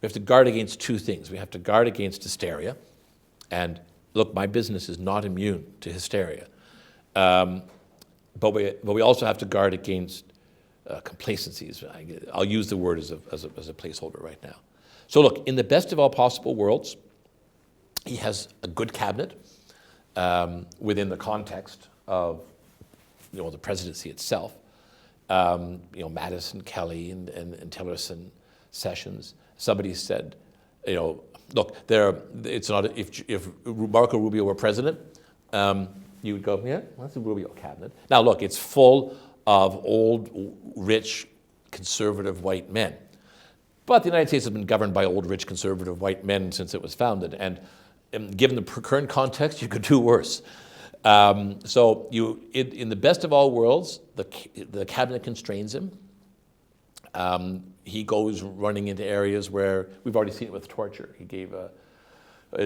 we have to guard against two things. We have to guard against hysteria. And look, my business is not immune to hysteria. But we also have to guard against complacencies. I'll use the word as a placeholder right now. So look, in the best of all possible worlds, he has a good cabinet within the context of the presidency itself. Madison, Kelly, and Tillerson, Sessions. Somebody said, look, it's not if Marco Rubio were president, you would go, yeah, that's the Rubio cabinet. Now look, it's full of old, rich, conservative white men. But the United States has been governed by old, rich, conservative white men since it was founded. And given the current context, you could do worse. So in the best of all worlds, the cabinet constrains him. He goes running into areas where we've already seen it with torture. He gave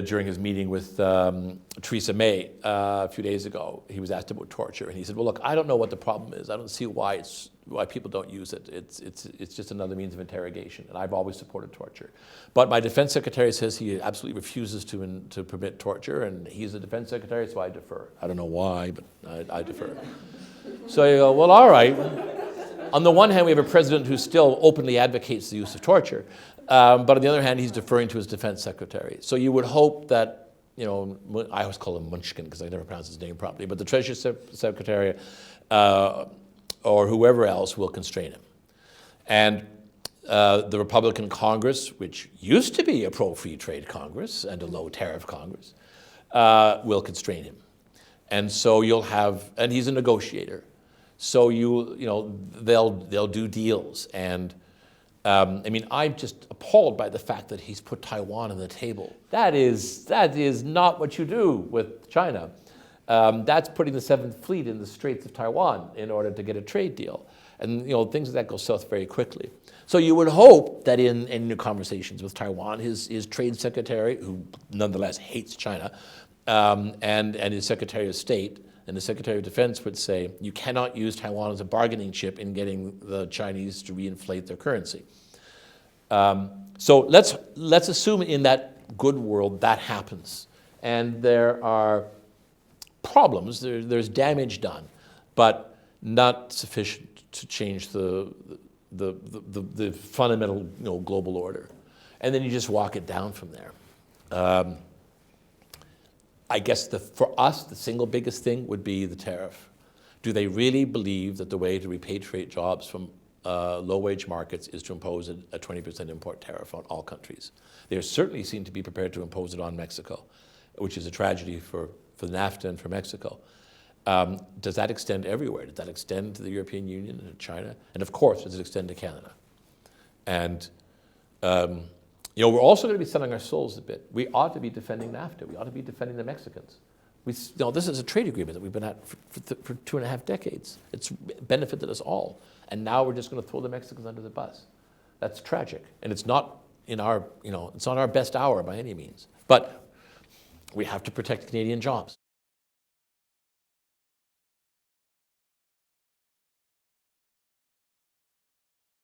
during his meeting with Theresa May a few days ago, he was asked about torture, and he said, "Well, look, I don't know what the problem is. I don't see why people don't use it. It's just another means of interrogation, and I've always supported torture. But my defense secretary says he absolutely refuses to permit torture, and he's the defense secretary, so I defer. I don't know why, but I defer." So you go, well, all right. On the one hand, we have a president who still openly advocates the use of torture, but on the other hand, he's deferring to his defense secretary. So you would hope that, I always call him Munchkin because I never pronounce his name properly, but the Treasury Secretary or whoever else will constrain him. And the Republican Congress, which used to be a pro-free trade Congress and a low-tariff Congress, will constrain him. And so you'll have, and he's a negotiator. So they'll do deals. And I'm just appalled by the fact that he's put Taiwan on the table. That is not what you do with China. That's putting the Seventh Fleet in the Straits of Taiwan in order to get a trade deal. And things like that go south very quickly. So you would hope that in conversations with Taiwan, his trade secretary, who nonetheless hates China, and his Secretary of State and the Secretary of Defense would say, you cannot use Taiwan as a bargaining chip in getting the Chinese to reinflate their currency. So let's assume in that good world that happens. And there are problems, there's damage done, but not sufficient to change the fundamental global order. And then you just walk it down from there. I guess for us, the single biggest thing would be the tariff. Do they really believe that the way to repatriate jobs from low-wage markets is to impose a 20% import tariff on all countries? They certainly seem to be prepared to impose it on Mexico, which is a tragedy for NAFTA and for Mexico. Does that extend everywhere? Does that extend to the European Union and to China? And of course, does it extend to Canada? And we're also going to be selling our souls a bit. We ought to be defending NAFTA. We ought to be defending the Mexicans. This is a trade agreement that we've been at for 2.5 decades. It's benefited us all. And now we're just going to throw the Mexicans under the bus. That's tragic. And it's not it's not our best hour by any means. But we have to protect Canadian jobs.